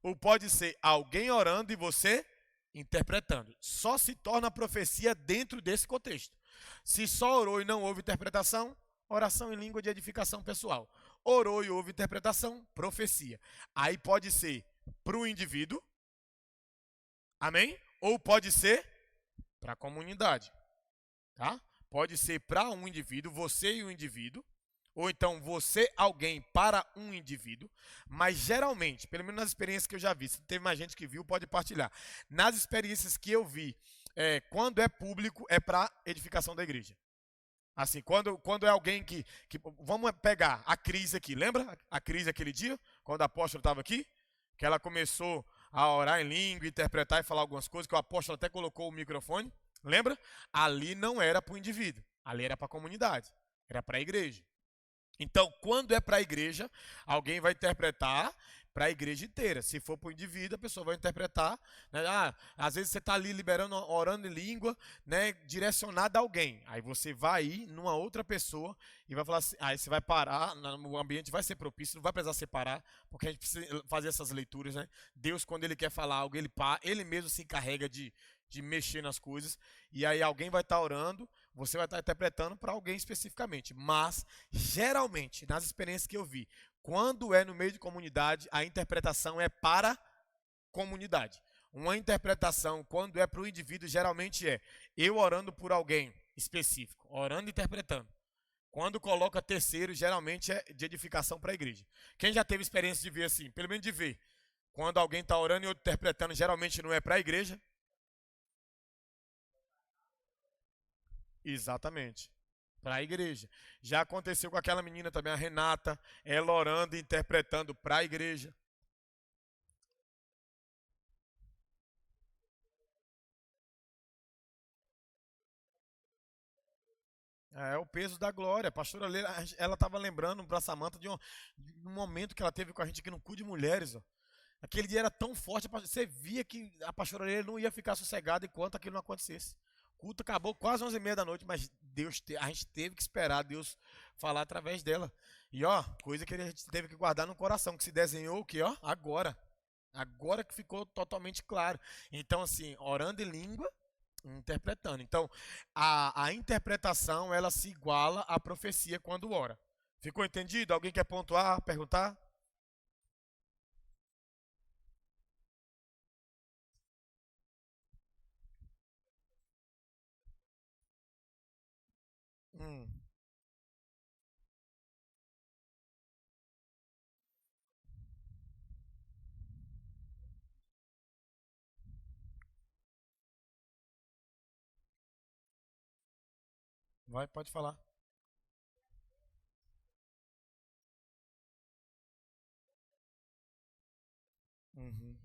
Ou pode ser alguém orando e você interpretando. Só se torna profecia dentro desse contexto. Se só orou e não houve interpretação, oração em língua de edificação pessoal. Orou e houve interpretação, profecia. Aí pode ser para o indivíduo, amém? Ou pode ser para a comunidade, tá? Pode ser para um indivíduo, você e o indivíduo, ou então você, alguém, para um indivíduo, mas geralmente, pelo menos nas experiências que eu já vi, se teve mais gente que viu, pode partilhar. Nas experiências que eu vi, quando é público, é para edificação da igreja. Assim, quando é alguém que. Vamos pegar a Cris aqui, lembra a Cris aquele dia, quando a apóstola estava aqui? Que ela começou a orar em língua, interpretar e falar algumas coisas, que o apóstolo até colocou o microfone, lembra? Ali não era para o indivíduo, ali era para a comunidade, era para a igreja. Então, quando é para a igreja, alguém vai interpretar para a igreja inteira. Se for para o indivíduo, a pessoa vai interpretar. Né? Às vezes você está ali liberando, orando em língua, né, direcionado a alguém. Aí você vai ir numa outra pessoa e vai falar assim, aí você vai parar, o ambiente vai ser propício, não vai precisar separar, porque a gente precisa fazer essas leituras. Né? Deus, quando ele quer falar algo, ele mesmo se encarrega de mexer nas coisas, e aí alguém vai estar orando, você vai estar interpretando para alguém especificamente. Mas, geralmente, nas experiências que eu vi, quando é no meio de comunidade, a interpretação é para comunidade. Uma interpretação, quando é para o indivíduo, geralmente é eu orando por alguém específico, orando e interpretando. Quando coloca terceiro, geralmente é de edificação para a igreja. Quem já teve experiência de ver assim, pelo menos de ver, quando alguém está orando e outro interpretando, geralmente não é para a igreja. Exatamente. Para a igreja. Já aconteceu com aquela menina também, a Renata, ela orando e interpretando para a igreja. É o peso da glória. A pastora Leila, ela estava lembrando para Samanta de um momento que ela teve com a gente aqui no cu de mulheres. Ó. Aquele dia era tão forte, você via que a pastora Leila não ia ficar sossegada enquanto aquilo não acontecesse. O culto acabou quase 11h30 da noite, mas a gente teve que esperar Deus falar através dela. E ó, coisa que a gente teve que guardar no coração, que se desenhou o que, ó, agora. Agora que ficou totalmente claro. Então, assim, orando em língua, interpretando. Então, a interpretação, ela se iguala à profecia quando ora. Ficou entendido? Alguém quer pontuar, perguntar? Vai, pode falar. Uhum.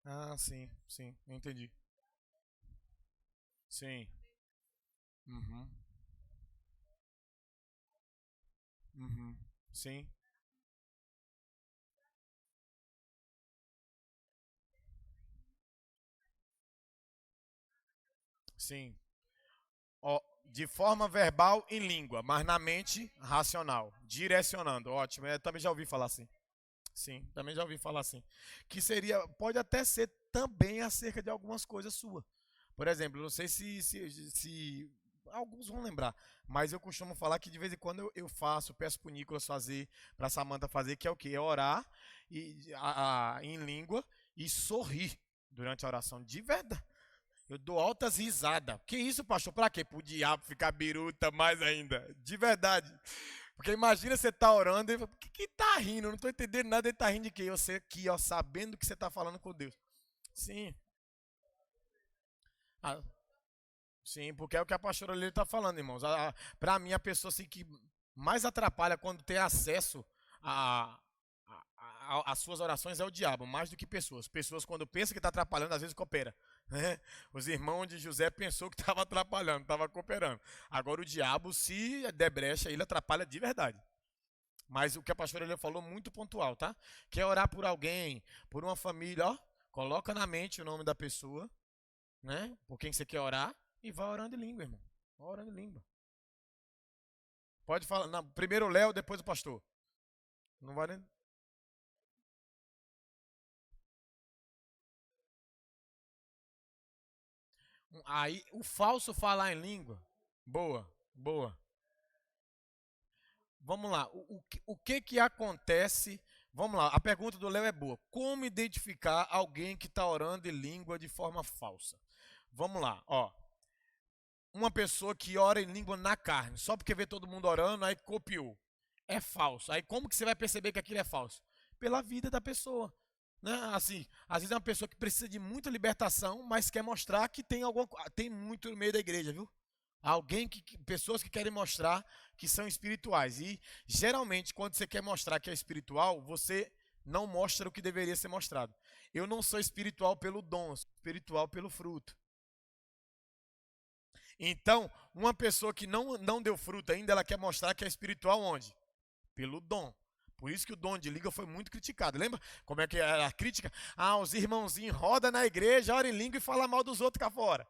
Ah, sim, sim, eu entendi. Sim. Uhum. Uhum. Sim, sim. Ó, de forma verbal em língua, mas na mente racional, direcionando. Ótimo, eu também já ouvi falar assim. Sim, também já ouvi falar assim. Que seria, pode até ser também acerca de algumas coisas suas. Por exemplo, não sei se alguns vão lembrar, mas eu costumo falar que de vez em quando eu faço, peço pro Nicolas fazer, pra Samantha fazer, que é o quê? É orar em língua e sorrir durante a oração. De verdade. Eu dou altas risadas. Que isso, pastor? Pra quê? Pro diabo ficar biruta mais ainda. De verdade. Porque imagina você tá orando e fala, por que tá rindo? Eu não tô entendendo nada, ele tá rindo de quê? Você aqui, ó, sabendo que você tá falando com Deus. Sim. Ah, sim, porque é o que a pastora Lili tá falando, irmãos. Pra mim, a pessoa assim, que mais atrapalha quando tem acesso a, as suas orações é o diabo, mais do que pessoas. Pessoas, quando pensam que está atrapalhando, às vezes coopera. Né? Os irmãos de José pensou que estava atrapalhando, estava cooperando. Agora o diabo, se der brecha, ele atrapalha de verdade. Mas o que a pastora ele falou muito pontual, tá? Quer orar por alguém, por uma família, ó, coloca na mente o nome da pessoa, né? Por quem você quer orar e vai orando em língua, irmão. Vai orando em língua. Pode falar, não, primeiro o Léo, depois o pastor. Não vai nem. Aí, o falso falar em língua. Boa, boa. Vamos lá. O que acontece? Vamos lá. A pergunta do Léo é boa. Como identificar alguém que está orando em língua de forma falsa? Vamos lá. Ó, uma pessoa que ora em língua na carne, só porque vê todo mundo orando, aí copiou. É falso. Aí como que você vai perceber que aquilo é falso? Pela vida da pessoa. Né? Assim, às vezes é uma pessoa que precisa de muita libertação, mas quer mostrar que tem tem muito no meio da igreja, viu? Pessoas que querem mostrar que são espirituais. E geralmente, quando você quer mostrar que é espiritual, você não mostra o que deveria ser mostrado. Eu não sou espiritual pelo dom, sou espiritual pelo fruto. Então, uma pessoa que não deu fruto ainda, ela quer mostrar que é espiritual onde? Pelo dom. Por isso que o dom de língua foi muito criticado. Lembra como é que era a crítica? Ah, os irmãozinhos roda na igreja, ora em língua e fala mal dos outros cá fora.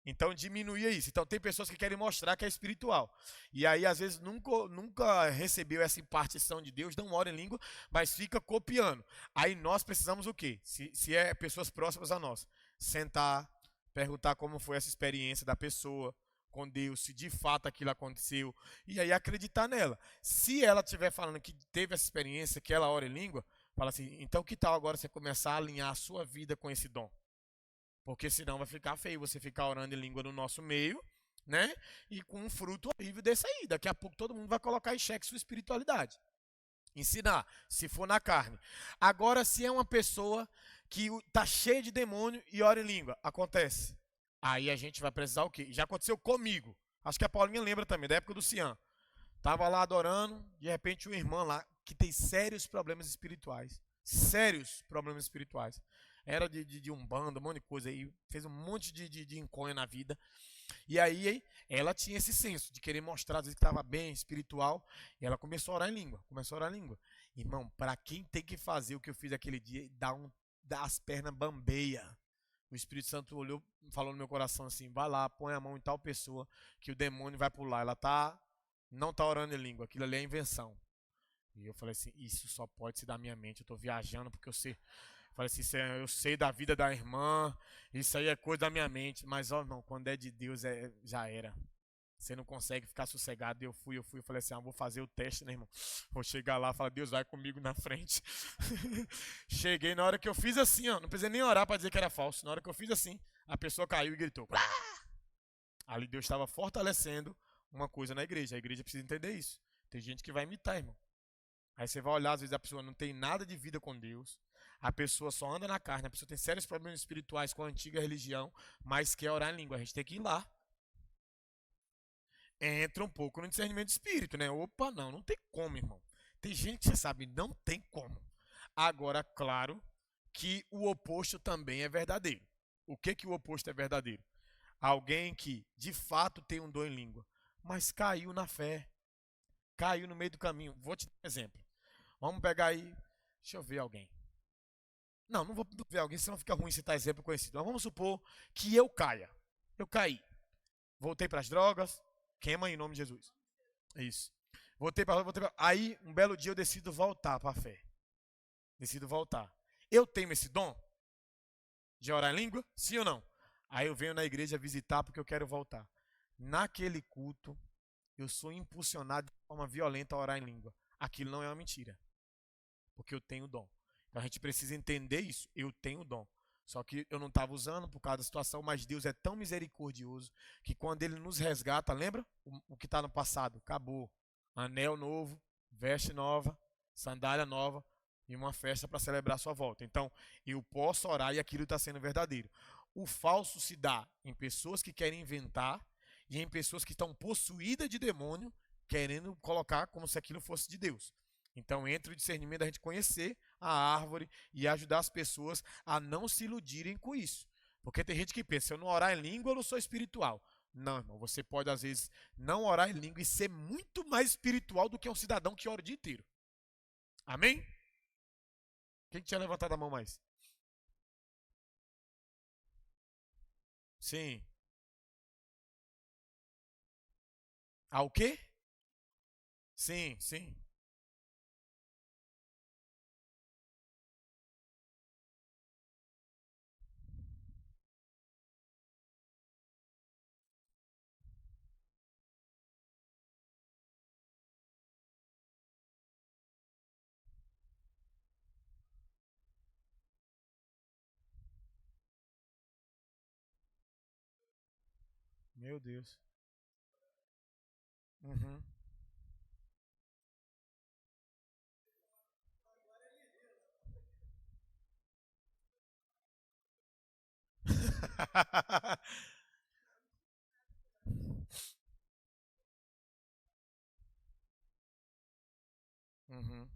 Então diminuía isso. Então tem pessoas que querem mostrar que é espiritual. E aí, às vezes, nunca recebeu essa impartição de Deus, não ora em língua, mas fica copiando. Aí nós precisamos o quê? Se é pessoas próximas a nós, sentar, perguntar como foi essa experiência da pessoa com Deus, se de fato aquilo aconteceu, e aí acreditar nela. Se ela estiver falando que teve essa experiência, que ela ora em língua, fala assim, então que tal agora você começar a alinhar a sua vida com esse dom? Porque senão vai ficar feio você ficar orando em língua no nosso meio, né? E com um fruto horrível desse aí. Daqui a pouco todo mundo vai colocar em xeque sua espiritualidade. Ensinar, se for na carne. Agora, se é uma pessoa que tá cheia de demônio e ora em língua, acontece. Aí a gente vai precisar o quê? Já aconteceu comigo. Acho que a Paulinha lembra também, da época do Cian. Tava lá adorando, de repente uma irmã lá que tem sérios problemas espirituais. Sérios problemas espirituais. Era de umbanda, um monte de coisa aí. Fez um monte de enconha na vida. E aí ela tinha esse senso de querer mostrar, às vezes, que estava bem espiritual. E ela começou a orar em língua. Começou a orar em língua. Irmão, para quem tem que fazer o que eu fiz aquele dia, dá as pernas bambeia. O Espírito Santo olhou, falou no meu coração assim: vai lá, põe a mão em tal pessoa que o demônio vai pular. Ela não tá orando em língua, aquilo ali é invenção. E eu falei assim: isso só pode ser da minha mente. Eu tô viajando porque eu sei. Falei assim: eu sei da vida da irmã, isso aí é coisa da minha mente. Mas ó, não, quando é de Deus já era. Você não consegue ficar sossegado. Eu falei assim, vou fazer o teste, né, irmão? Vou chegar lá, falar, Deus, vai comigo na frente. Cheguei, na hora que eu fiz assim, ó, não precisei nem orar para dizer que era falso. Na hora que eu fiz assim, a pessoa caiu e gritou. Ali Deus estava fortalecendo uma coisa na igreja. A igreja precisa entender isso. Tem gente que vai imitar, irmão. Aí você vai olhar, às vezes a pessoa não tem nada de vida com Deus. A pessoa só anda na carne. A pessoa tem sérios problemas espirituais com a antiga religião, mas quer orar em língua. A gente tem que ir lá. Entra um pouco no discernimento de espírito, né? Opa, não tem como, irmão. Tem gente que você sabe, não tem como. Agora, claro que o oposto também é verdadeiro. O que o oposto é verdadeiro? Alguém que de fato tem um dom em língua, mas caiu na fé, caiu no meio do caminho. Vou te dar um exemplo. Vamos pegar aí, deixa eu ver alguém. Não vou ver alguém, senão fica ruim citar exemplo conhecido. Mas vamos supor que eu caia. Eu caí. Voltei para as drogas, queima em nome de Jesus. Isso. Voltei para. Aí, um belo dia eu decido voltar para a fé. Decido voltar. Eu tenho esse dom de orar em língua? Sim ou não? Aí eu venho na igreja visitar porque eu quero voltar. Naquele culto, eu sou impulsionado de forma violenta a orar em língua. Aquilo não é uma mentira. Porque eu tenho o dom. Então a gente precisa entender isso. Eu tenho o dom. Só que eu não estava usando por causa da situação, mas Deus é tão misericordioso que quando Ele nos resgata, lembra? O que está no passado? Acabou. Anel novo, veste nova, sandália nova e uma festa para celebrar a sua volta. Então, eu posso orar e aquilo está sendo verdadeiro. O falso se dá em pessoas que querem inventar e em pessoas que estão possuídas de demônio, querendo colocar como se aquilo fosse de Deus. Então entra o discernimento da gente conhecer a árvore e ajudar as pessoas a não se iludirem com isso. Porque tem gente que pensa, se eu não orar em língua, eu não sou espiritual. Não, irmão, você pode às vezes não orar em língua e ser muito mais espiritual do que um cidadão que ora o dia inteiro. Amém? Quem tinha levantado a mão mais? Sim. O quê? Sim. Meu Deus. Uhum. Uhum.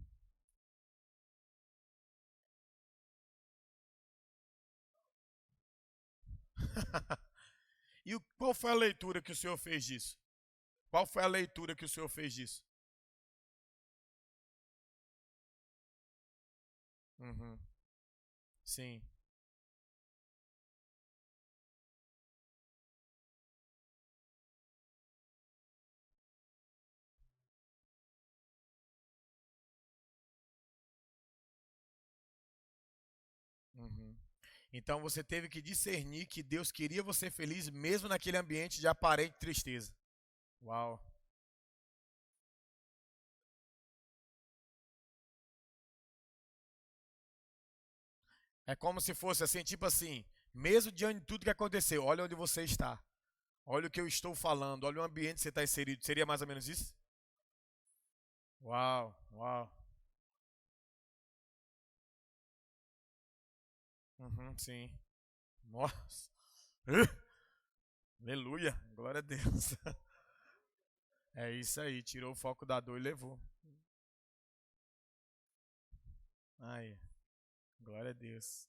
E qual foi a leitura que o senhor fez disso? Qual foi a leitura que o senhor fez disso? Uhum. Sim. Uhum. Então você teve que discernir que Deus queria você feliz mesmo naquele ambiente de aparente tristeza. Uau. É como se fosse assim, tipo assim, mesmo diante de tudo que aconteceu, olha onde você está. Olha o que eu estou falando, olha o ambiente que você está inserido. Seria mais ou menos isso? Uau. Uhum, sim. Nossa. Aleluia. Glória a Deus. É isso aí, tirou o foco da dor e levou. Aí, glória a Deus.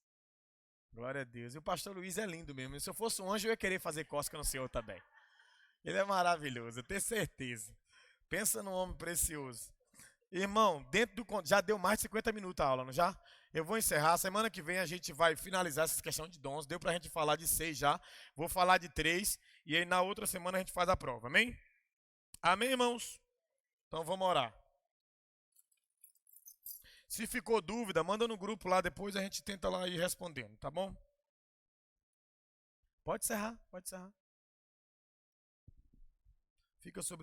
Glória a Deus. E o pastor Luiz é lindo mesmo. Se eu fosse um anjo, eu ia querer fazer cócega no Senhor também. Ele é maravilhoso, eu tenho certeza. Pensa num homem precioso. Irmão, já deu mais de 50 minutos a aula, não já? Eu vou encerrar. Semana que vem a gente vai finalizar essa questão de dons. Deu pra gente falar de 6 já. Vou falar de 3. E aí na outra semana a gente faz a prova. Amém? Amém, irmãos? Então vamos orar. Se ficou dúvida, manda no grupo lá, depois a gente tenta lá ir respondendo, tá bom? Pode encerrar, pode encerrar. fica sobre